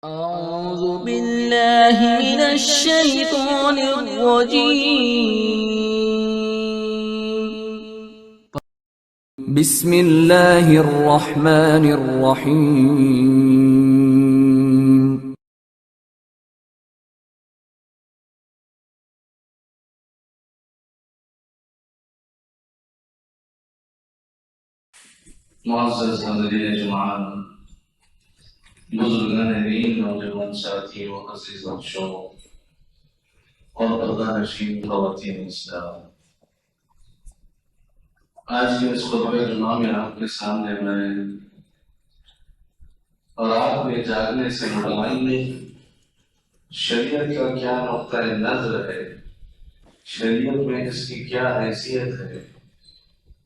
أعوذ بالله من الشيطان الرجيم. بسم الله الرحمن الرحيم. معزز حاضرین جماعت، بزرگان دین، نوجوان ساتھیوں، عزیز بخشوں اور پردہ نشین خواتین اسلام، آج کے اس خطبہ جمعہ میں آپ کے سامنے میں رات میں جاگنے سے متعلق شریعت کا کیا نقطہ نظر ہے، شریعت میں اس کی کیا حیثیت ہے،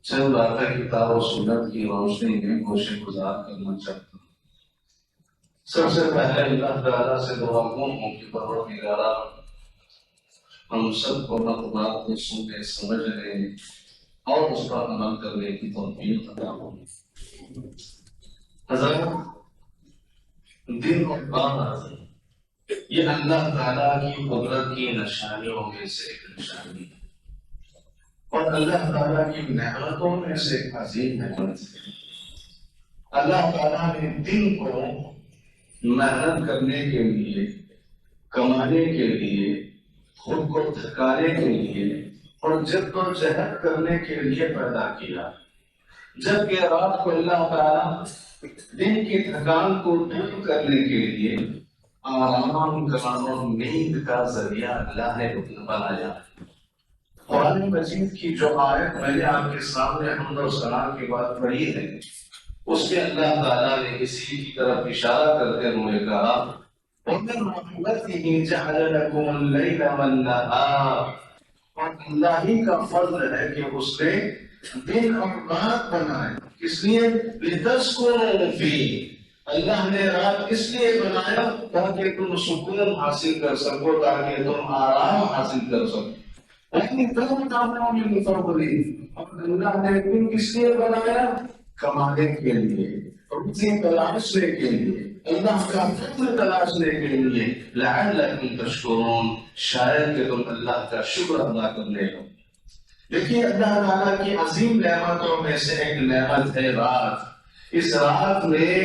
چند باتیں کتاب و سنت کی روشنی میں گوشے گزار کرنا چاہتا ہوں۔ سب سے پہلے اللہ تعالیٰ سے دعا ہوں کہ پروردگارا ہم سب کو اقوال کو سننے سمجھنے اور اس پر عمل کرنے کی توفیق عطا فرمائے۔ حضرت، دن اور رات یہ اللہ تعالیٰ کی قدرت کی نشانیوں میں سے ایک نشانی ہے اور اللہ تعالیٰ کی نعمتوں میں سے ایک عظیم نعمت ہے۔ اللہ تعالیٰ نے دن کو محنت کرنے کے لیے، کمانے کے لیے، خود کو تھکانے کے لیے اور جد و جہد کرنے کے لیے پیدا کیا، جبکہ رات کو اللہ تعالیٰ دن کی تھکان کو دور کرنے کے لیے آرام اور نیند کا ذریعہ اللہ نے بنایا۔ قرآن مجید کی جو آیت میں نے آپ کے سامنے حمد و ثنا کی بات پڑھی ہے، اس میں اللہ تعالیٰ نے اسی کی طرف اشارہ کرتے ہوئے کہا وَمِن رَحْمَتِهِ جَعَلَ لَكُمُ اللَّيْلَ وَالنَّهَارَ، اور اللہ ہی کا فضل ہے کہ اس نے دن اور رات بنائے، اس لیے لِتَسْكُنُوا فِيهِ، اللہ نے رات اس لیے بنایا تاکہ تم سکون حاصل کر سکو، تاکہ تم آرام حاصل کر سکو۔ وَلِتَبْتَغُوا مِن فَضْلِهِ، اور اللہ نے دن کس لیے بنایا؟ کمانے کے لیے، روزی تلاشنے کے لیے، اللہ کا فضل تلاشنے کے لیے، لعلکم تشکرون، شاید کہ تم اللہ کا شکر ادا کرنے ہو۔ دیکھیے اللہ تعالیٰ کی عظیم نعمتوں میں سے ایک نعمت ہے رات۔ اس رات میں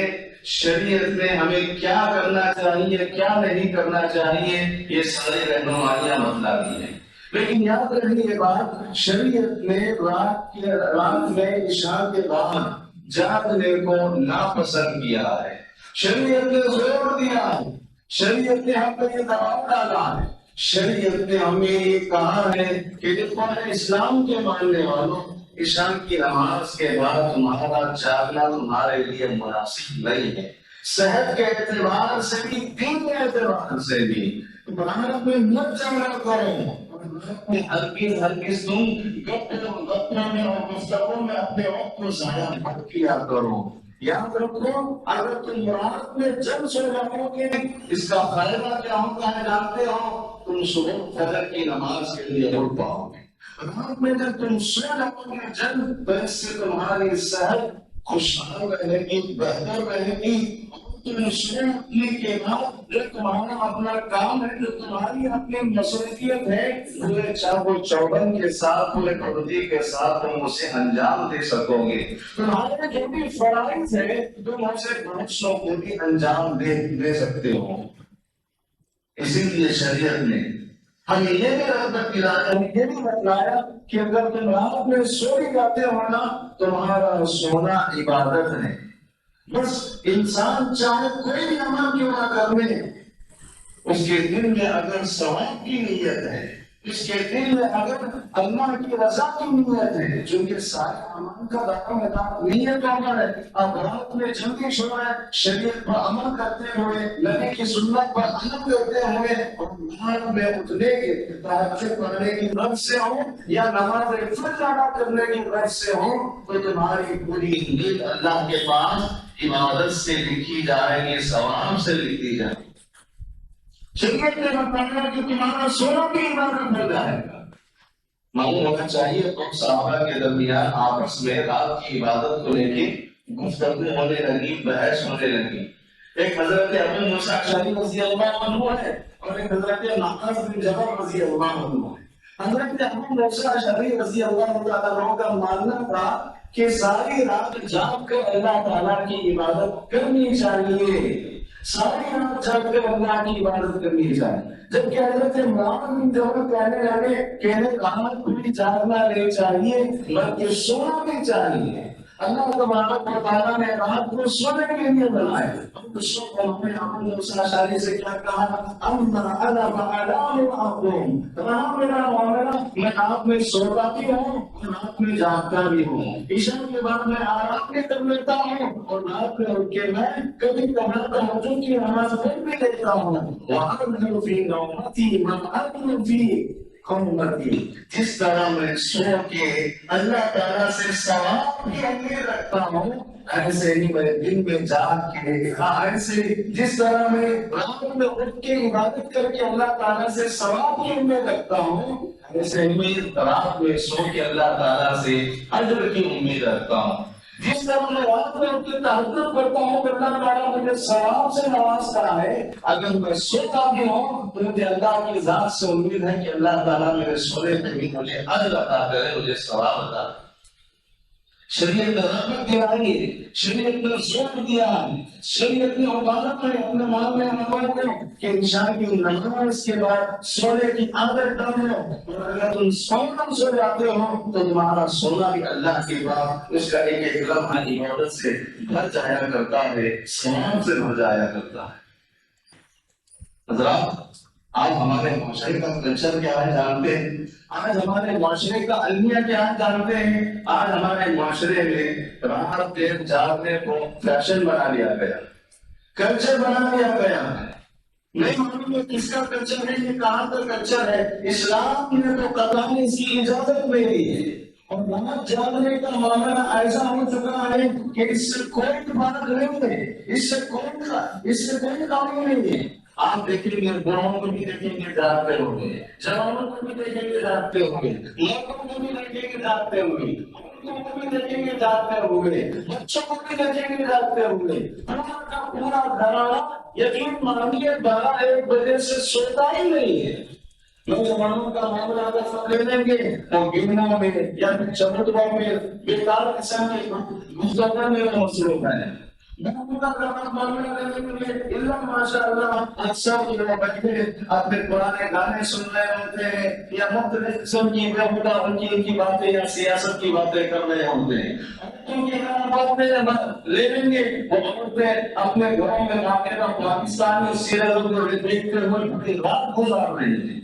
شریعت نے ہمیں کیا کرنا چاہیے، کیا نہیں کرنا چاہیے، یہ ساری رہنمائیاں بتلاتی ہیں۔ لیکن یاد رکھیے یہ بات، شریعت نے رات میں عشاء کے بعد جاگنے کو ناپسند کیا ہے، شریعت نے زور دیا ہے، شریعت نے ہم پر یہ دباؤ ڈالا ہے، شریعت نے ہمیں یہ کہا ہے کہ دیکھو اسلام کے ماننے والوں، عشاء کی نماز کے بعد تمہارا جاگنا تمہارے لیے مناسب نہیں ہے، صحت کے اعتبار سے بھی، دین کے اعتبار سے بھی، رات میں مت جاگا کرو، ہرگز تم گپوں میں اور گفتگو میں اپنے وقت کو ضائع مت کیا کرو۔ یاد رکھو، اگر تم رات میں جلد سو جاؤ گے، اس کا فائدہ کیا ہوتا ہے جانتے ہو؟ تم صبح فجر کی نماز کے لیے اٹھ پاؤ گے۔ رات میں جب تم سو جاؤ گے جلد، تو اس سے تمہاری صحت خوشحال رہے گی، بہتر رہے گی۔ تم سونے کے بعد جو تمہارا اپنا کام ہے، جو تمہاری اپنی مصروفیت ہے، پورے چاق و چوبند کے ساتھ، پورے پابندی کے ساتھ تم اسے انجام دے سکو گے۔ تمہارے جو بھی فرائض ہے تم اسے بہت شوقی انجام دے سکتے ہو۔ اسی لیے شریعت نے ہمیں یہ بھی رغبت دلایا، ہمیں یہ بھی بتلایا کہ اگر تم رات میں سو بھی جاتے ہو نا، تمہارا سونا عبادت ہے۔ بس انسان چاہے کوئی بھی عمل کیوں نہ کر لے، اس کے دل میں اگر ثواب کی نیت ہے، اس کے دل میں اگر اللہ کی رضا کی نیت ہے، چونکہ سارے عمل کا دار نیتوں پر ہے۔ اب رات میں جلدی سونا، شریعت پر عمل کرتے ہوئے، نبی کی سنت پر عمل کرتے ہوئے، اور رات میں اٹھنے کے، تہجد پڑھنے کی غرض سے ہو یا نماز فجر ادا کرنے کی غرض سے ہو، تو تمہاری پوری نیت اللہ کے پاس عبادت سے لکھی جائے گی، ثواب سے لکھی جائے گی۔ شریعت نے بتایا کہ تمہارا سونا بھی عبادت ہو جائے گا۔ معلوم ہونا چاہیے تو صحابہ کے درمیان آپس میں رات کی عبادت کو لے کے گفتگو ہونے لگی، بحث ہونے لگی۔ ایک حضرت ابو موسیٰ اشعری رضی اللہ عنہ ہے اور ایک حضرت معاذ بن جبل رضی اللہ عنہ ہے۔ حضرت ابو موسیٰ اشعری رضی اللہ عنہ کا ماننا تھا کہ ساری رات جاگ کر اللہ تعالیٰ کی عبادت کرنی چاہیے، ساری رات جاگ کر اللہ کی عبادت کرنی چاہیے، جبکہ حضرت معاذ بن جبل کہنے لگے کہ رات کو بھی جاگنا نہیں چاہیے بلکہ سونا بھی چاہیے۔ اللہ تبارک و تعالیٰ نے رات کو سونے کے لیے بنایا۔ ابو موسیٰ اشعری سے کیا کہا؟ اما انا فعلام معكم، رات میرا معاملہ میں آپ میں سوتا بھی ہوں اور رات میں جاگتا بھی ہوں، عشاء کے بعد میں آرام بھی کر لیتا ہوں اور رات میں اٹھ کے میں کبھی کبھار تہجد کی نماز پڑھ بھی لیتا ہوں۔ وأرجو في نومتي من أرجو في قومتی، جس طرح میں سو کے اللہ تعالیٰ سے ثواب کی امید رکھتا ہوں ایسے ہی میں دن میں جاگ کے، ایسے جس طرح میں رات میں اٹھ کے عبادت کر کے اللہ تعالیٰ سے ثواب کی امید رکھتا ہوں ایسے ہی میں رات میں سو کے اللہ تعالیٰ سے اجر کی امید رکھتا ہوں۔ جس طرح میں رات میں اٹھ کے تہجد کرتا ہوں کہ اللہ تعالیٰ مجھے ثواب سے نوازتا ہے، اگر میں سوتا بھی ہوں تو مجھے اللہ کی ذات سے امید ہے کہ اللہ تعالیٰ میرے سونے پہ بھی مجھے اجر عطا کرے، مجھے ثواب عطا کرے۔ شریعت نے رحمت دلائی، شریعت نے زور دیا، شریعت نے عبادت میں اپنے معاملے میں کہ عشاء کی نماز کے بعد سونے کی عادت ڈالو، اور اگر تم فوراً سو جاتے ہو تو تمہارا سونا بھی اللہ کے بعد اس کا ایک ایک لمحہ عبادت سے بھر جایا کرتا ہے، ثواب سے بھر جایا کرتا ہے۔ حضرات، آج ہمارے معاشرے کا کلچر کیا ہے جانتے ہیں؟ آج ہمارے معاشرے کا المیہ کیا ہے جانتے ہیں؟ آج ہمارے معاشرے میں رات دیر جاگنے کو فیشن بنا لیا گیا، کلچر بنا لیا گیا ہے۔ نہیں معلوم ہے کس کا کلچر ہے، یہ کہاں کا کلچر ہے۔ اسلام نے تو قطعاً اس کی اجازت نہیں دی ہے، اور رات جاگنے کا معاملہ ایسا ہو چکا ہے کہ اس سے کوئی بات نہیں ہے، اس سے کوئی کام نہیں ہے۔ آپ دیکھیں گے بڑوں کو بھی دیکھیں گے جاگتے ہوں گے، جوانوں کو بھی دیکھیں گے جاگتے ہوں گے، لڑکوں کو بھی دیکھیں گے جاگتے ہوں گے، عورتوں کو بھی دیکھیں گے جاگتے ہوں گے، بچوں کو بھی دیکھیں گے جاگتے ہوں گے۔ پورا کا پورا گھرانہ یقین مانیے 12-1 بجے سے سوتا ہی نہیں ہے۔ نوجوانوں کا معاملہ اگر ہم لے لیں گے تو گنوں میں یا چبوتروں میں بیکار قسم کے گزرنے میں مصروف ہیں۔ ماشاء اللہ اکثر لوگ بیٹھے اپنے پرانے گانے سن رہے ہوتے ہیں یا مختلف قسم کی بےہودہ وکیل کی باتیں یا سیاست کی باتیں کر رہے ہوتے ہیں۔ لے لیں گے وہ عورتیں اپنے گھروں میں باقاعدہ پاکستانی سیریل کو دیکھ کر وہ رات گزار رہی ہیں۔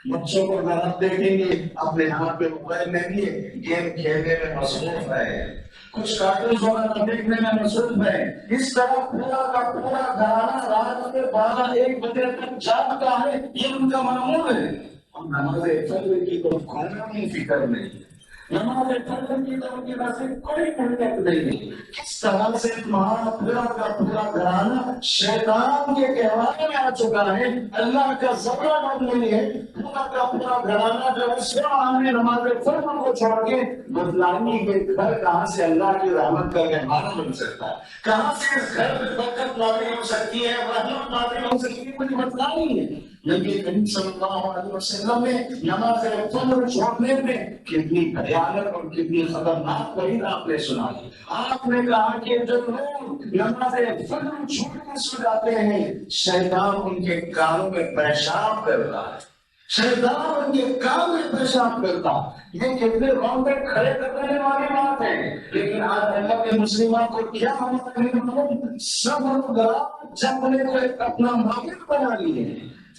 بچوں کو رات دیکھیں گے اپنے ہاتھ پہ موبائل لیں گے، گیم کھیلنے میں مصروف ہے، کچھ کارٹونز وغیرہ دیکھنے میں مصروف ہے۔ اس طرح پورا کا پورا گھرانہ رات میں 12-1 بجے تک جاگتا ہے، یہ ان کا معمول ہے۔ اور نماز فجر کی تو کوئی فکر نہیں، نماز فجر کی تو ان کی وجہ سے کوئی محنت نہیں۔ کس طرح سے تمہارا پورا کا پورا گھرانہ شیطان کے کہوانے میں آ چکا ہے، اللہ کا زبر نہیں ہے۔ پورا کا پورا گھرانہ جو ہے سو آنے نماز فجر کو چھوڑ کے بدلانی کے گھر کہاں سے اللہ کی رحمت کا مہمان بن سکتا ہے، کہاں سے اس گھر میں برکت نازل ہو سکتی ہے، رحمت نازل ہو سکتی ہے، مجھے بتلانی ہے۔ نبی کریم صلی اللہ علیہ وسلم نے نماز فجر چھوڑنے میں کتنی بھیانک اور کتنی خطرناک وعید آپ نے سنائی۔ آپ نے کہا کہ جو لوگ نماز فجر چھوڑ کے سو جاتے ہیں شیطان ان کے کانوں میں پیشاب کرتا ہے، شیطان ان کے کان میں پیشاب کرتا۔ یہ کتنے روندے کھڑے کرنے والی بات ہے، لیکن آج اللہ کے مسلمان کو کیا ہمارا نہیں سب لوگ جنگنے کو ایک اپنا معامل بنا لیے۔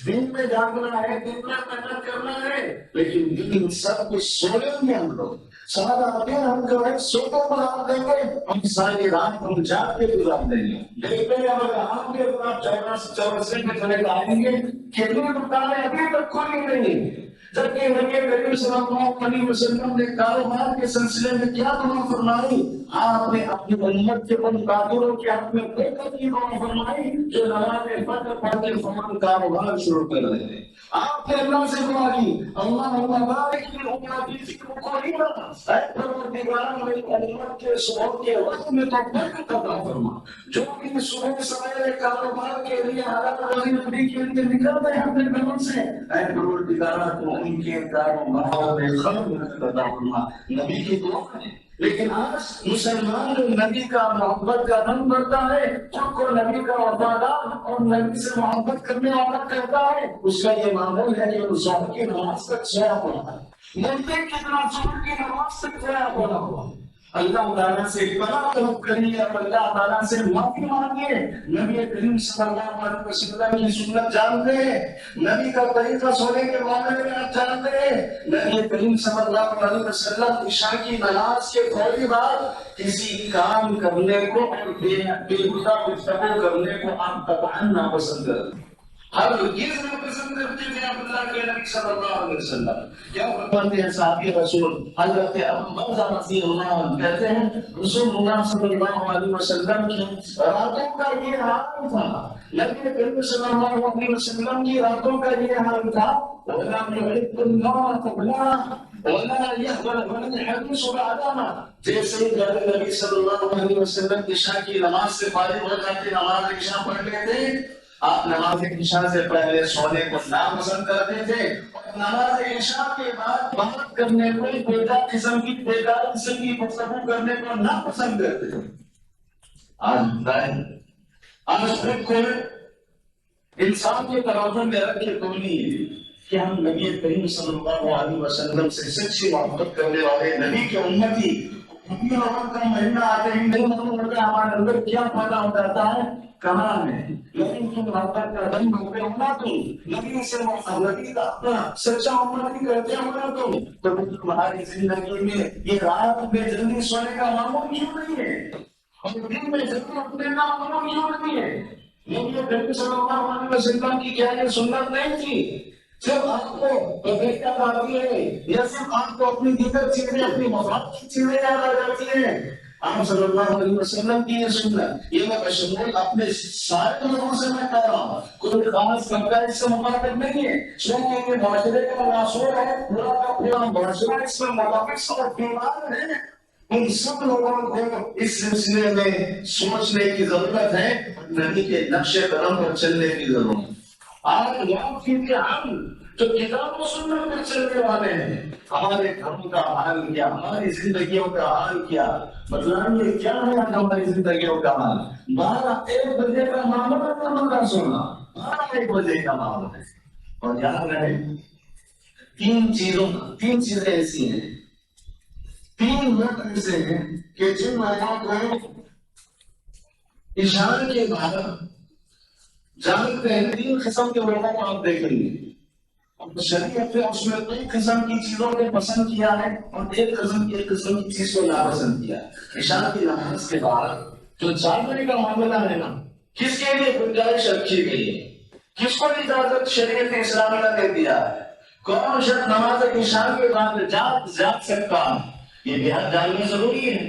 دن میں جاگنا ہے، دن میں محنت کرنا ہے، لیکن دن سب کچھ سونے میں ہم لوگ سارا دن ہم جو ہے سوتے گزار دیں گے، ہم ساری رات ہم جاگ کے گزار دیں گے۔ دیکھتے ہیں اگر آپ کے اپنا 14 میں چلے آئیں گے کتنی دکانیں ابھی تک کھلی نہیں، جبکہ نبی کریم صلی اللہ علیہ وسلم نے کاروبار کے سلسلے میں کیا دعا فرمائی؟ آپ نے اپنی امت کے ان کافروں کے حق میں کوئی تکلیف نہ فرمائی جو نماز فجر پڑھ کے فوراً کاروبار شروع کر رہے تھے. آپ نے اللہ سے دعا کی اللہ بارک فی امتی فی بکورہا، اے پروردگار میری امت کے صبح کے وقت میں تو برکت عطا فرما. جو بھی صبح سویرے کاروبار کے لیے حلال روزی نبی کے لیے نکلتے ہیں اپنے گھروں سے، اے پروردگار تو ان کے کاروبار میں خیر عطا فرما. نبی کی دعا ہے. لیکن آج مسلمان جو نبی کا محبت کا رنگ بڑھتا ہے، خود کو نبی کا وفادار اور نبی سے محبت کرنے والا کہتا ہے، اس کا یہ معمول ہے کہ وہ ظہر کی نماز تک سویا ہوا ہے. مرتے کتنا ظہر کی نماز تک سویا ہوا ہے. اللہ تعالیٰ سے پناہ طلب کریے اور اللہ تعالیٰ سے معافی مانگیے. نبی کریم صلی اللہ علیہ وسلم کی سنت جانتے ہیں، نبی کا طریقہ سونے کے معاملے میں آپ جانتے ہیں. نبی کریم صلی اللہ علیہ وسلم عشاء کی نماز کے فوری بعد کسی کام کرنے کو اور بےہودہ گفتگو کرنے کو آپ قطعاً ناپسند کرتے ہیں. ہرگز ناپسند کرتے تھے آپ اللہ کے نبی صلی اللہ علیہ وسلم. کیا فرماتے ہیں صحابی رسول حضرت ابو بکر رضی اللہ عنہ کہتے ہیں رسول اللہ صلی اللہ علیہ وسلم کی راتوں کا یہ حال تھا، نبی کریم صلی اللہ علیہ وسلم کی راتوں کا یہ حال تھا، وَلَمْ يُحِبُّ اللَّهَ قَبْلَهَا وَلَا يَحْبَلَ وَلَا الْحَدِيثُ بَعْدَهَا. جیسے نبی صلی اللہ علیہ وسلم عشاء کی نماز سے فارغ ہو جاتے نماز عشاء پڑھ لیتے، آپ نماز عشاء سے پہلے سونے کو ناپسند کرتے تھے اور نماز عشاء کے بعد بات کرنے کو بیکار قسم کی گفتگو کرنے کو ناپسند کرتے تھے. آج خود کو انسان کے توازن میں رکھ کے تولیے کہ ہم نبی کریم صلی اللہ علیہ وسلم سے سچی محبت کرنے والے نبی کے امتی. رمضان کا مہینہ آتے ہی نہیں معلوم ہوتا ہمارے اندر کیا پیدا ہو جاتا ہے، کہاں ہے لیکن کی محبت کا رنگ ہوتے ہونا تم نبی سے نبی کا اپنا سچا امتی کرتے ہونا تم، تو تمہاری زندگی میں یہ رات میں جلدی سونے کا معمول کیوں نہیں ہے اور دن میں جلدی اٹھنے کا معمول کیوں نہیں ہے؟ نبی کریم صلی اللہ علیہ وسلم کی کیا یہ سنت نہیں تھی؟ جب آپ کو بغیرت آتی ہے یا صرف آپ کو اپنی دیگر چیزیں اپنی مفاد کی چیزیں یاد آ جاتی ہیں؟ آپ صلی اللہ علیہ وسلم کی یہ سنت یہ میں بشمول اپنے سارے لوگوں سے میں کہہ رہا ہوں، کوئی خاص طبقہ اس سے مخاطب نہیں ہے، چونکہ یہ معاشرے کا مناصور ہے، پورا کا پورا معاشرہ اس میں ملوث اور بیمار ہے. ان سب لوگوں کو اس سلسلے میں سوچنے کی ضرورت ہے، نبی کے نقش قدم پر چلنے کی ضرورت ہے. آج یاد کیجیے ہم جو کتاب و سنت پر چلنے والے ہیں، ہمارے گھروں کا حال کیا، ہماری زندگیوں کا حال کیا، بتلائیے کیا ہے ہماری زندگیوں کا حال. 12-1 بجے کا معاملہ نہ سننا، 12-1 بجے کا معاملہ ہے. اور یاد رہے تین چیزیں ایسی ہیں، 3 وقت ایسے ہیں کہ جن لوگوں کو عشاء کے بعد جانتے ہیں 3 قسم کے لوگوں کو آپ دیکھیں گے. شریعت نے اس میں 2 قسم کی چیزوں کو پسند کیا ہے اور 1 قسم کی چیز کو ناپسند کیا ہے. عشاء کی نماز کے بعد جو جاگنے کا معاملہ ہے نا، کس کے لیے گنجائش رکھی گئی ہے، کس کو اجازت شریعت اسلامیہ نے دیا ہے، کون شخص نماز عشاء کے بعد جاگ سکتا ہے. یہ بہت جاننا ضروری ہے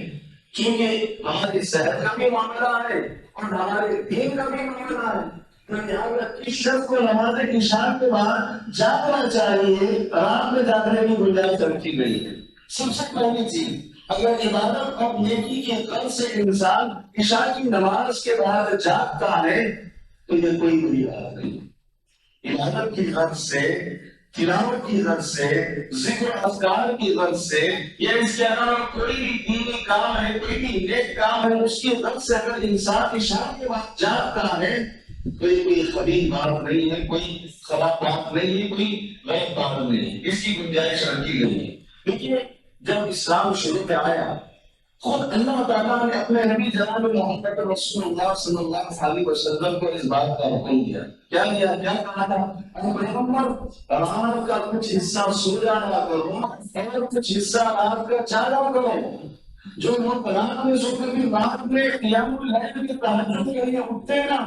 کیونکہ ہماری صحت کا بھی معاملہ ہے اور ہمارے دین کا بھی معاملہ ہے. اس شخص کو نماز عشاء کے بعد جاگنا چاہیے، رات میں جاگنے کی گنجائش رکھی گئی ہے. سب سے پہلی چیز، اگر عبادت اور نیکی کے غرض سے انسان عشاء کی نماز کے بعد جاگتا ہے تو یہ کوئی بری بات نہیں. عبادت کی غرض سے، تلاوت کی غرض سے، ذکر اذکار کی غرض سے یا اس کے علاوہ کوئی بھی دینی کام ہے، کوئی بھی نیک کام ہے، اس کی غرض سے اگر انسان عشاء کے بعد جاگتا ہے تو یہ کوئی خبیث بات نہیں ہے، کوئی خراب بات نہیں ہے، کوئی غلط بات نہیں ہے. اس کی گنجائش رکھی گئی ہے. دیکھیے جب اسلام شروع میں آیا خود اللہ تعالیٰ نے اپنے نبی جناب محمد رسول اللہ صلی اللہ علیہ وسلم کو اس بات کا حکم دیا. کیا کہا تھا؟ اے پیغمبر، رات کا کچھ حصہ سو جایا کرو اور کچھ حصہ رات کا جاگا کرو. جو لوگ رات میں سو کر بھی رات میں قیام اللیل کی تہجد کے لیے اٹھتے ہیں نا،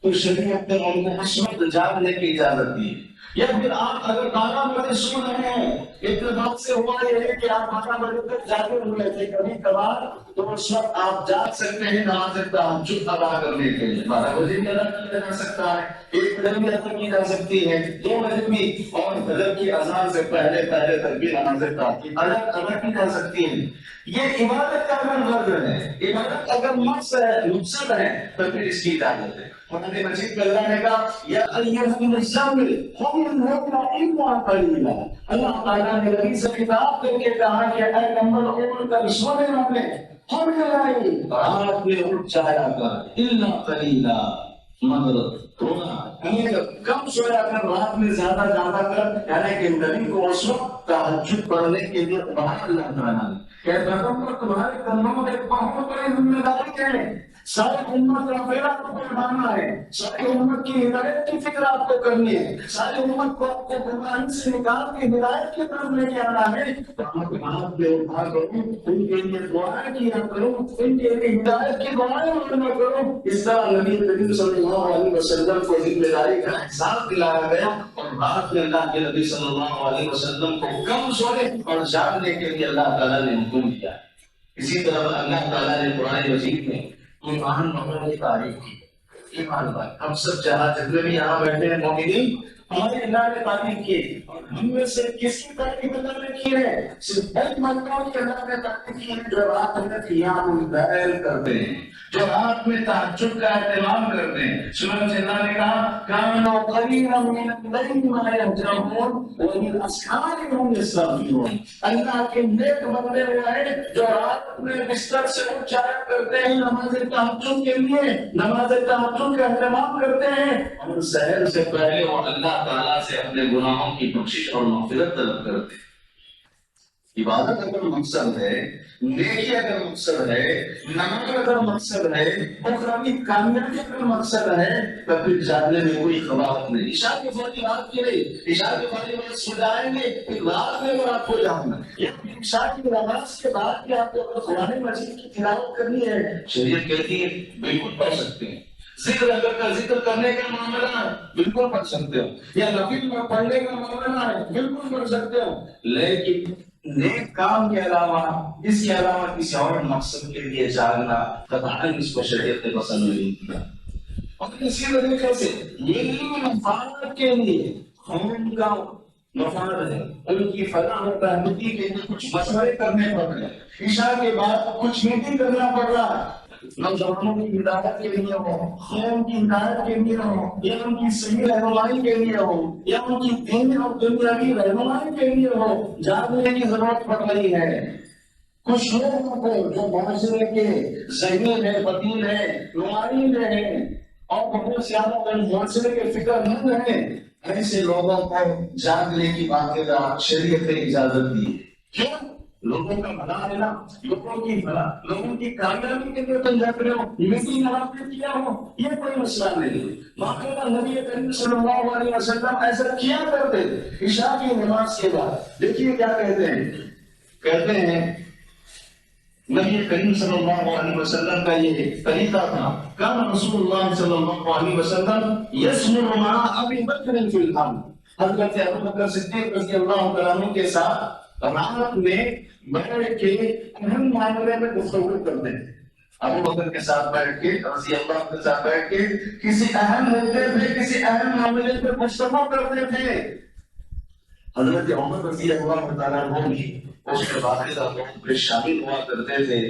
تو شریعت نے ان کو اس وقت جاگنے کی اجازت دی. یا پھر آپ اگر 12 بجے سو رہے ہیں، اتفاق سے ہوا یہ ہے کہ آپ 12 بجے تک جاگے ہوئے تھے کبھی کبھار، تو اس وقت آپ جاگ سکتے ہیں نماز تہجد ادا کرنے کے لیے. 12 بجے بھی ادا کیا جا سکتا ہے، 1 بجے بھی ادا کی جا سکتی ہے، 2 بجے بھی، اور فجر کی اذان سے پہلے تک بھی نماز تہجد ادا کی جا سکتی ہے. یہ عبادت کا اگر غرض ہے، عبادت اگر مقصد ہے تو پھر اس کی اجازت ہے. قرآن مجید میں اللہ نے کہا یا ایھا المزمل قم الليل الا قليلا. اللہ تعالیٰ نے نبی سے خطاب کر کے کہا کہ اے پیغمبر اٹھ کر سونے والے قم الليل، رات میں اٹھ جایا کر، الا قليلا، مگر تھوڑا کم سویا کر، رات میں زیادہ جاگا کر. یعنی کہ نبی کو اس وقت تہجد پڑھنے کے لیے بہت اللہ تعالیٰ نے کہ پیغمبر تمہارے کندھوں میں بہت بڑی ذمہ داری ہے، ساری امت کا پھیلا آپ کو بنانا ہے، ساری امت کی ہدایت کی فکر آپ کو کرنی ہے، ساری امت کو آپ کو گمراہی سے نکال کے ہدایت کی طرف لے کے آنا ہے. تو آپ پہ اٹھا کرو، ان کے لیے دعائیں کیا کرو، ان کے لیے ہدایت کی دعائیں مانگا کرو. اس طرح نبی کریم صلی اللہ علیہ وسلم کو ذمہ داری کا احساس دلایا گیا، اور رات میں اللہ کے نبی صلی اللہ علیہ وسلم کو کم سونے اور جاگنے کے لیے اللہ تعالیٰ نے حکم دیا. اسی طرح اللہ تعالیٰ نے قرآن مجید میں ایمان والوں کی تعریف کی. ایمان والے ہم سب جہاں جتنے بھی یہاں بیٹھے ہیں مومنین، ہمارے اللہ نے تعریف کی، اور ہم میں سے کس کی تعریف اللہ نے کی ہے؟ صرف ایک مرتبہ کی اللہ نے تعریف کی ہے جو رات میں قیام اللیل کرتے ہیں، جو رات میں تہجد کا اہتمام کرتے ہیں. چنانچہ اللہ نے کہا کانوا قلیلا من اللیل ما یہجعون وبالاسحار هم یستغفرون. اللہ کے نیک بندے وہ ہیں جو رات میں بستر سے اٹھ جایا کرتے ہیں نماز تہجد کے لیے، نماز تہجد کا اہتمام کرتے ہیں، اور سحر سے پہلے وہ اللہ تعالیٰ سے اپنے گناہوں کی بخشش اور مغفرت طلب کرتے ہیں. عبادت اگر مقصد ہے، نیکی اگر مقصد ہے، نماز اگر مقصد ہے، اخروی کامیابی اگر مقصد ہے، تو پھر جاگنے میں کوئی قباحت نہیں. عشاء کے فوری رات کے لیے، عشاء کے فوری رات سو جائیں گے، پھر رات میں اگر آپ کو جاگنا، یا پھر عشاء کی نماز کے بعد کہ آپ کو قرآن مجید کی تلاوت کرنی ہے، شریعت کہتی ہے بالکل پڑھ سکتے ہیں. ذکر کرنے کا معاملہ ہے بالکل پڑھ سکتے ہو، یا نفل میں پڑھنے کا معاملہ ہے بالکل پڑھ سکتے ہو. لیکن نیک کام کے علاوہ، اس کے علاوہ کسی اور مقصد کے لیے جاگنا قطعاً اس کو شریعت نے پسند نہیں کیا. اور اسی طریقے سے یہ مفاد کے لیے قوم کا مفاد ہے، ان کی فلاح و بہبودی کے لیے کچھ مشورے کرنے پڑ رہے ہیں، عشاء کے بعد کچھ میٹنگ کرنا پڑ رہا ہے، نوجوانوں کی ہدایت کے لیے ہو، قوم کی ہدایت کے لیے ہو، یا ان کی صحیح رہنمائی کے لیے ہو، یا ان کی دینی اور دنیاوی رہنمائی کے لیے ہو، جاگنے کی ضرورت پڑ رہی ہے. کچھ لوگوں کو جو معاشرے کے ذہین ہیں، بدیل ہیں، نمائند ہیں، اور بہت زیادہ معاشرے کے فکر مند ہیں، ایسے لوگوں کو جاگنے کی باقاعدہ شریعت نے اجازت دی. کیوں؟ لوگوں کا بھلا لینا، لوگوں کی بھلا، لوگوں کی کامیابی کے لیے تم جاگ رہے ہو، میٹنگ آپ نے کیا ہو، یہ کوئی مسئلہ نہیں. باقاعدہ نبی کریم صلی اللہ علیہ وسلم ایسا کیا کرتے تھے. عشاء کی نماز کے بعد دیکھیے کیا کہتے ہیں نبی کریم صلی اللہ علیہ وسلم کا یہ طریقہ تھا. کان رسول اللہ صلی اللہ علیہ وسلم یسمر مع ابی بکر فی الامر. حضرت ابوبکر صدیق رضی اللہ تعالیٰ عنہ کے ساتھ رات میں بیٹھ کے اہم معاملے میں گفتگو کرتے ہیں. ابوبکر کے ساتھ بیٹھ کے، رضی اللہ کے ساتھ بیٹھ کے کسی اہم مدعے پہ، کسی اہم معاملے پہ گفتگو کرتے تھے. حضرت عمر رضی اللہ تعالیٰ عنہ بھی اس کے باقاعدہ لوگ پہ شامل ہوا کرتے تھے.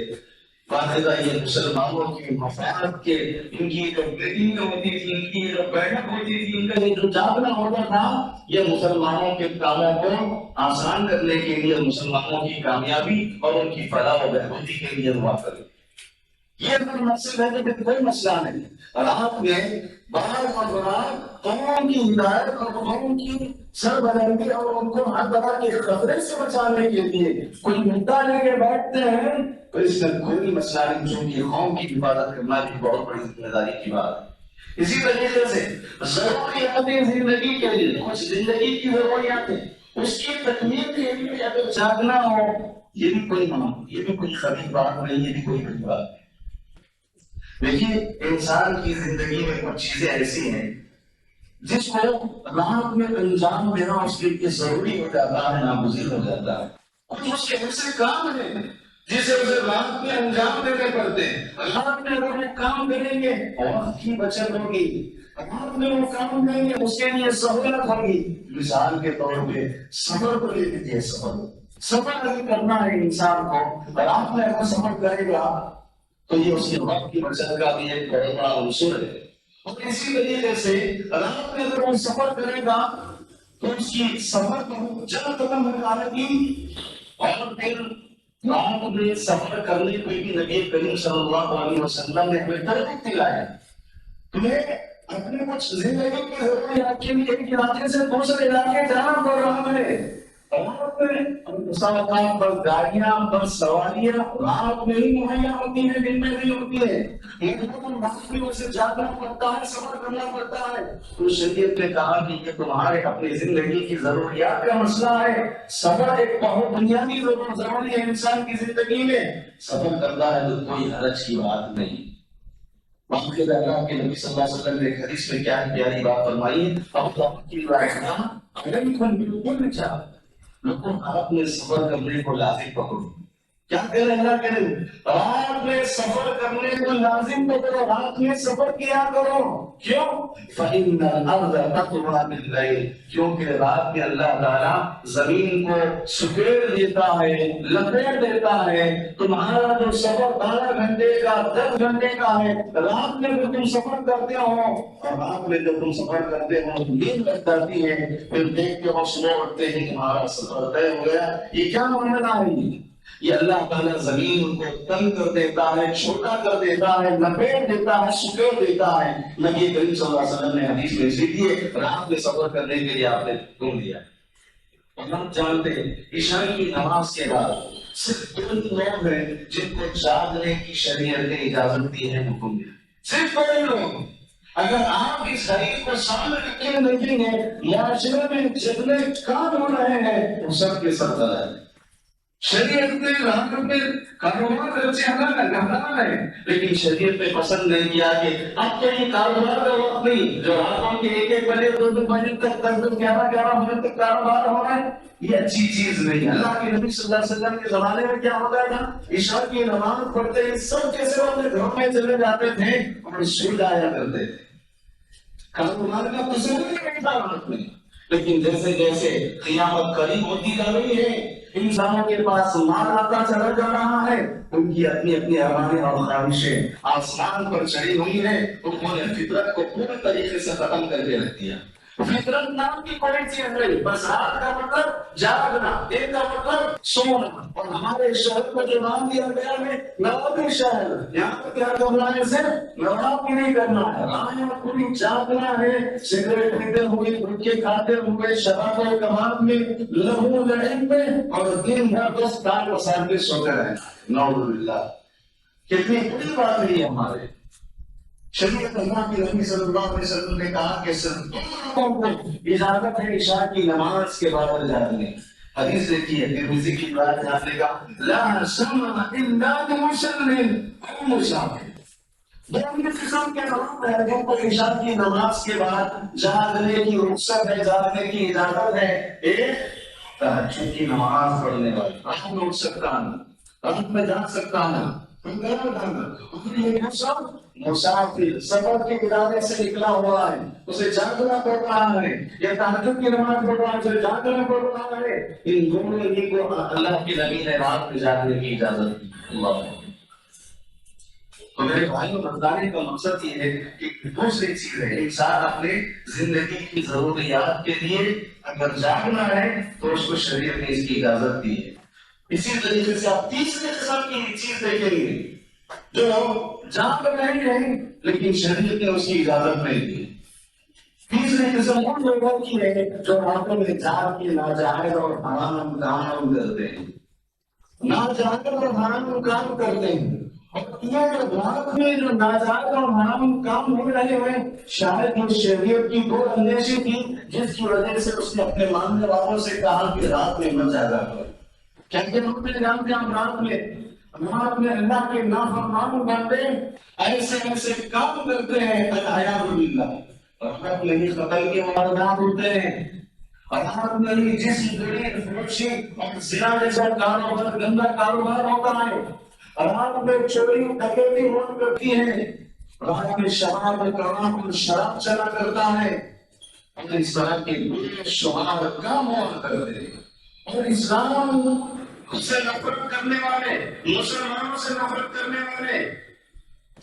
باقاعدہ یہ مسلمانوں کی مفاد کے، ان کی جو میٹنگ ہوتی تھی، ان کی جو بیٹھک ہوتی تھی، ان کا یہ جو جاگنا ہوتا تھا، یہ مسلمانوں کے کاموں کو آسان کرنے کے لیے، مسلمانوں کی کامیابی اور ان کی فلاح و بہبودی کے لیے ہوا کرے. یہ اگر مقصد ہے تو کوئی مسئلہ نہیں. رات میں بعض حضرات قوم کی ہدایت اور قوم کی سربلندی اور ان کو ہر طرح کے خطرے سے بچانے کے لیے کوئی مدعا لے کے بیٹھتے ہیں، تو اس میں کوئی مسئلہ نہیں، چونکہ قوم کی حفاظت کرنا بھی بہت بڑی ذمہ داری کی بات ہے. اسی طریقے سے ضروریات زندگی کے لیے، کچھ زندگی کی ضروریات ہیں، اس کی تکمیل کے لیے اگر جاگنا ہو، یہ بھی کوئی خبیث بات نہیں، یہ بھی کوئی بڑی بات نہیں. دیکھیے انسان کی زندگی میں کچھ چیزیں ایسی ہیں جس کو رات میں انجام دینا اس کے لیے ضروری ہو جاتا ہے، ناگزیر ہو جاتا ہے۔ کچھ اس کے ایسے کام ہیں جسے اسے رات میں انجام دینے پڑتے ہیں۔ رات میں اگر وہ کام کریں گے وقت کی بچت ہوگی، رات میں وہ کام کریں گے اس کے لیے سہولت ہوگی۔ مثال کے طور پہ سفر کو لے لیجیے، سفر اگر کرنا ہے انسان کو، رات میں اگر سفر کرے گا تو یہ اس کے وقت کی بچت کا بھی ایک بہت بڑا عنصر ہے۔ اور اسی طریقے سے رات میں اگر وہ سفر کرے گا تو اس کی سفر کو جلد ختم ہو جائے گی۔ اور پھر رات میں سفر کرنے پہ بھی نبی کریم صلی اللہ علیہ وسلم نے ہمیں ترغیب دلایا، تمہیں اپنے کچھ زندگی کی ضروریات کے لیے ایک علاقے سے دوسرے علاقے جانا پڑ رہا ہے، رات میں مسافروں پر گاڑیاں پر سواریاں رات میں ہی مہیا ہوتی ہیں، دن میں نہیں ہوتی ہے، لیکن رات میں اسے جانا پڑتا ہے، سفر کرنا پڑتا ہے۔ تو شریعت نے کہا کہ یہ تمہارے اپنی زندگی کی ضروریات کا مسئلہ ہے، سفر ایک بہت بنیادی ضروری ہے انسان کی زندگی میں، سفر کرتا ہے تو کوئی حرج کی بات نہیں۔ باقی اللہ کے نبی صلی اللہ علیہ وسلم نے ایک حدیث میں کیا پیاری بات فرمائی ہے، اللہ کی رائے علیکم بالکل چاہ لیکن آپ نے سفر کرنے کو لازم پکڑو۔ کیا کہہ رہے اللہ کرے، رات میں سفر کرنے کو لازم پکڑو، رات میں سفر کیا کرو۔ کیوں؟ فَإِنَّ الْأَرْضَ تَطْوَى بِاللَّيْلِ، کیونکہ رات میں اللہ تعالیٰ زمین کو سکیڑ دیتا ہے، لپیٹ دیتا ہے۔ تمہارا جو سفر 12 گھنٹے کا 10 گھنٹے کا ہے، رات میں جب تم سفر کرتے ہو اور رات میں جب تم سفر کرتے ہو نیند لگ جاتی ہے، پھر دیکھ کے وہ صبح اٹھتے ہیں تمہارا سفر طے ہو گیا۔ یہ کیا معاملہ ہے؟ یہ اللہ تعالیٰ زمین کو تنگ کر دیتا ہے، چھوٹا کر دیتا ہے، لپیٹ دیتا ہے، سکیڑ دیتا ہے۔ نبی کریم صلی اللہ علیہ وسلم نے حدیث میں اسی لیے رات میں سفر کرنے کے لیے آپ نے حکم دیا۔ اور ہم جانتے ہیں عشاء کی نماز کے بعد صرف 2 لوگ ہیں جن کو جاگنے کی شریعت نے اجازت دی ہے، حکم دیا، صرف 2 لوگ۔ اگر آپ اس حدیث کو سامنے رکھ کے دیکھیں گے معاشرے میں جتنے کام ہو رہے ہیں وہ سب کے سب غلط ہے۔ شریعت نے رات میں کاروبار کرتے حلال ہے، لیکن شریعت نے پسند نہیں کیا کہ اب تو یہ کاروبار کا وقت نہیں، جو راتوں کے 1 بجے 2 بجے تک 10 11 بجے تک کاروبار ہو رہا ہے، یہ اچھی چیز نہیں۔ اللہ کے نبی صلی اللہ علیہ وسلم کے زمانے میں کیا ہوتا تھا، عشاء کی نماز پڑھتے ہی سب کے سب اپنے گھروں میں چلے جاتے تھے اور سو جایا کرتے تھے۔ کاروبار کا تصور نہیں تھا رات میں، لیکن جیسے جیسے قیامت قریب ہوتی جا رہی ہے، انسانوں کے پاس مال آتا چلا جا رہا ہے، ان کی اپنی اپنی ارمانیں اور خواہشیں آسمان پر چڑھی ہوئی ہیں، انہوں نے فطرت کو پورے طریقے سے ختم کر کے رکھ دیا۔ فطرت نام کی کوئی چیز نہیں، بس رات کا مطلب جاگنا، دن کا مطلب سونا۔ اور ہمارے شہر کو جو نام دیا گیا ہے نوابی شہر، یہاں پر کیا کرنا ہے، صرف نوابی نہیں کرنا ہے، یہاں پوری جاگنا ہے، سگریٹ پیتے ہوئے، گٹکے کھاتے ہوئے، شراب و کباب میں، لہو لڑن میں، اور دن بھر بس کار پسار کے سوتے رہنا۔ نعوذ باللہ، کتنی بڑی بات ہے یہ ہمارے شریعت۔ اللہ کے نبی صلی اللہ علیہ وسلم نے کہا کہ صرف 2 لوگوں کو اجازت ہے عشاء کی نماز کے بعد جاگنے۔ حدیث دیکھیے ترمذی کی روایت جانے کا، لا سمع الا لمصل او مسافر۔ 2 قسم کے لوگ ہیں جن کو عشاء کی نماز کے بعد جاگنے کی رخصت ہے، جاگنے کی اجازت ہے۔ ایک تہجد کی نماز پڑھنے والا، رات میں اٹھ سکتا ہے، رات میں جاگ سکتا ہے، مسافر سفر کے ارادے سے نکلا ہوا ہے، اسے جاگنا پڑ رہا ہے، یا تہجد کی نماز پڑھ رہا ہے، اسے جاگنا پڑ رہا ہے۔ ان دونوں ہی کو اللہ کے نبی نے رات میں جاگنے کی اجازت دی۔ اللہ تو میرے بھائیوں، بتانے کا مقصد یہ ہے کہ دوسری چیز ہے، انسان اپنے زندگی کی ضروریات کے لیے اگر جاگنا ہے تو اس کو شریعت نے اس کی اجازت دی ہے۔ اسی طریقے سے آپ تیسری قسم کی چیز دیکھیں گے جو جاگ رہے ہیں لیکن شریعت نے اس کی اجازت نہیں دی۔ تیسری قسم ان لوگوں کی ہے جو راتوں میں جاگ کے ناجائز اور حرام کام کرتے ہیں، ناجائز اور حرام کام کرتے ہیں۔ اور یہ جو رات میں جو ناجائز اور حرام کام ہو رہے ہیں، شاید یہ شریعت کی 2 اندیشی تھی جس کی وجہ سے اس نے اپنے ماننے والوں سے کہا کہ رات میں مت جاگا کرو۔ کیا کہ ہم جانتے ہیں ہم رات میں رات میں اللہ کے نافرمان بندے ایسے ایسے کام کرتے ہیں العیاذ باللہ، رات میں ہی قتل کے واردات ہوتے ہیں، رات میں ہی جسم جڑی فروشی اور زنا جیسا کاروبار، گندا کاروبار ہوتا ہے، رات میں چوری ڈکیتی ہوا کرتی ہے، رات میں شراب کباب اور شراب چلا کرتا ہے، اور اس طرح کے بے شمار کام ہوا کرتے ہیں۔ اور اسلام سے نفرت کرنے والے، مسلمانوں سے نفرت کرنے والے،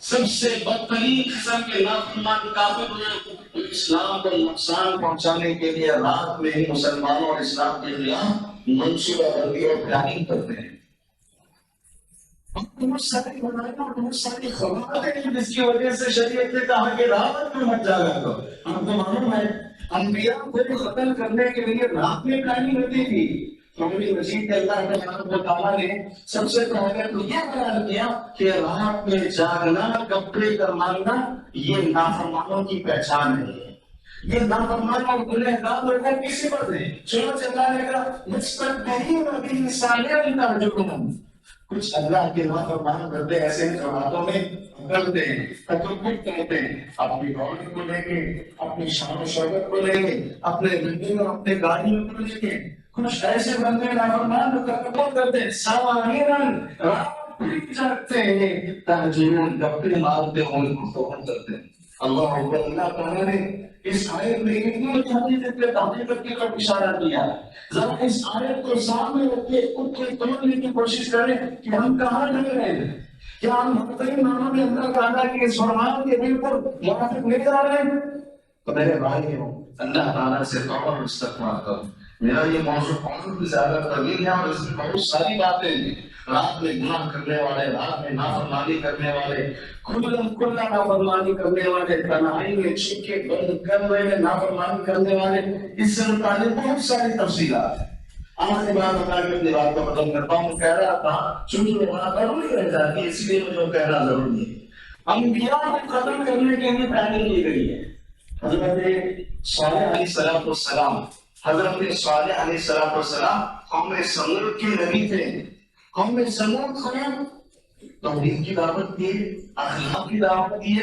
سب سے بدترین قسم کے نافرمان کافر لوگ اسلام کو نقصان پہنچانے کے لیے رات میں ہی مسلمانوں اور اسلام کے خلاف منصوبہ بندی اور پلاننگ کرتے ہیں۔ بہت ساری بنائیاں، بہت ساری خبریں ہیں جس کی وجہ سے شریعت نے کہا کہ رات میں مت جاگا کرو۔ ہم کو معلوم ہے انبیاء کو قتل کرنے کے لیے رات میں پلاننگ ہوتی تھی۔ قرآن مجید میں اللہ تبارک و تعالیٰ نے سب سے پہلے تو یہ بیان کیا کہ رات میں جاگنا، کپڑے کروانا یہ نافرمانوں کی پہچان ہے۔ یہ نافرمان اور گنہگار لوگ کسی پر ہیں؟ چنانچہ اللہ نے کہا مستقبرین بالصالحین ترجمون، کچھ اللہ کے نافرمان بندے ایسے ہیں جو راتوں میں کرتے ہیں، تکبر کرتے ہیں، اپنی دولت کو لے کے، اپنی شان و شوکت کو لے کے، اپنے بلڈنگ اور اپنے گاڑیوں کو لے کے، کچھ ایسے بندے نافرمان جو تکبر کرتے ہیں، سواہیرن رات بھی جاگتے ہیں، تہجدون گپے مارتے ہیں، گفتگو کرتے ہیں۔ اللہ اکبر۔ اللہ تعالیٰ نے اس آیت میں اتنی حقیقت کے تحقیقت کی طرف اشارہ کیا ہے۔ ذرا اس آیت کو سامنے رکھ کے خود کو توڑنے کی کوشش کریں کہ ہم کہاں جا رہے ہیں، کیا ہم مختلف معنوں میں اللہ تعالیٰ کے اس فرمان کے بالکل موافق نہیں جا رہے ہیں؟ تو میرے بھائی ہو، اللہ تعالیٰ سے توبہ اور استغفار کرو۔ میرا یہ موضوع بہت بھی زیادہ طویل ہے اور اس میں بہت ساری باتیں ہیں۔ رات میں گناہ کرنے والے، رات میں نافرمانی کرنے والے، کھلا نافرمانی کرنے والے، تنہائی میں چھپ کے بند کرنے میں نافرمانی کرنے والے، اس سے متعلق بہت ساری تفصیلات ہیں۔ آخری بات بتا کے اپنی بات کو ختم کرتا ہوں۔ کہہ رہا تھا چونکہ وہ بات ضروری رہ جاتی ہے، اس لیے مجھے وہ کہنا ضروری ہے۔ انبیاء کو ختم کرنے کے لیے پلاننگ کی گئی ہے۔ حضرت صالح علیہ السلام، حضرت صالح علیہ السلام قوم سمود کے نبی تھے۔ قوم سمود کو توحید کی دعوت دی، اخلاق کی دعوت دی،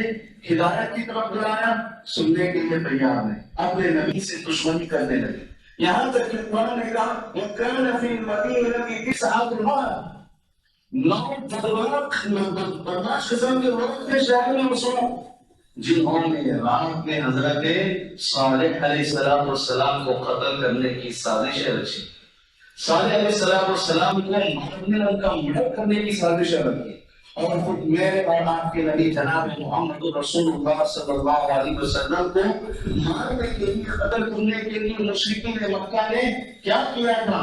ہدایت کی طرف بلایا، سننے کے لیے تیار نہیں، اپنے نبی سے دشمنی کرنے لگے۔ یہاں تک کہ قرآن نے کہا وَكَانَ فِي الْمَدِينَةِ تِسْعَةُ رِجَالٍ، 9 بدماش قسم کے لوگ تھے شہر میں اس وقت، جنہوں نے رات میں حضرت صالح علیہ السلام کو قتل کرنے کی سازشیں رچی۔ صالح علیہ السلام کو مارنے، ان کا مرڈر کرنے کی سازشیں رچی، اور خود میرے اور آپ کے نبی جناب محمد رسول اللہ صلی اللہ علیہ وسلم کو مارنے کے لیے، قتل کرنے کے لیے مشرکین مکہ نے کیا کیا تھا؟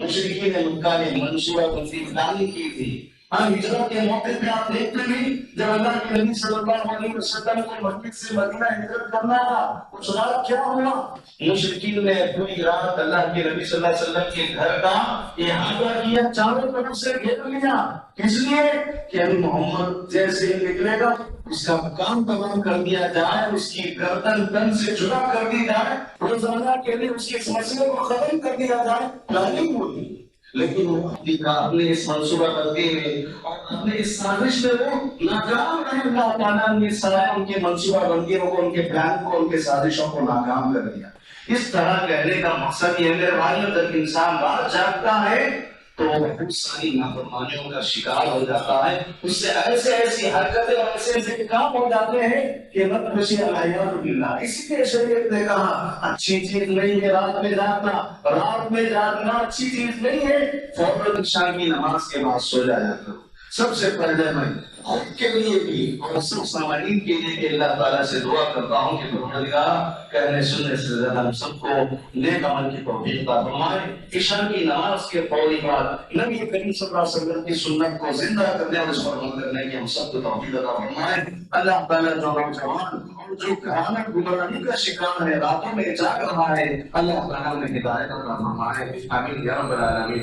مشرکین مکہ نے منصوبہ بندی پلاننگ کی تھی۔ ہجرت کے موقع پہ آپ دیکھتے ہیں جب اللہ کے نبی صلی اللہ علیہ وسلم کو مکہ سے مدینہ ہجرت کرنا تھا، اس رات کیا ہوا؟ مشرکین نے پوری رات اللہ کے نبی صلی اللہ علیہ وسلم کے گھر کا احاطہ کیا، چاروں طرف سے گھیر لیا۔ کس لیے؟ کہ ابھی محمد جیسے ہی نکلے گا اس کا کام تمام کر دیا جائے، اس کی گردن تن سے جدا کر دی جائے، روزانہ کے لیے اس کے اس مسئلے کو ختم کر دیا جائے۔ پلاننگ ہوتی، لیکن وہ اپنے اس منصوبہ بندی میں اور اپنے اس سازش میں وہ ناکام رہے۔ اللہ تعالیٰ نے سارے ان کے منصوبہ بندیوں کو، ان کے پلان کو، ان کے سازشوں کو ناکام کر دیا۔ اس طرح کہنے کا مقصد یہ میرے بھائیوں، جب انسان رات جاگتا ہے تو بہت ساری نافرمانیوں کا شکار ہو جاتا ہے، اس سے ایسی حرکتیں اور ایسے کام ہو جاتے ہیں کہ مت خوشی العیاذ باللہ۔ اسی لیے شریعت نے کہا اچھی چیز نہیں ہے رات میں جاگنا، رات میں جاگنا اچھی چیز نہیں ہے، فوراً عشاء کی نماز کے بعد سو جایا کرو۔ سب سے پہلے میں خود کے لیے بھی اور سب سامعین کے لیے کہ اللہ تعالیٰ سے دعا کرتا ہوں کہ پروردگار کہنے سننے سے زیادہ ہم سب کو نیک عمل کی توفیق عطا فرمائے۔ عشاء کی نماز کے فوری بعد نبی کریم صلی اللہ علیہ وسلم کی سنت کو زندہ کرنے اور اس پر عمل کرنے کی ہم سب کو توفیق عطا فرمائے۔ اللہ تعالیٰ جو نوجوان اور جو کہانت گمراہی کا شکار ہے، راتوں میں جاگ رہا ہے، اللہ تعالیٰ نے ہدایت عطا فرمائے۔ آمین یا رب العالمین۔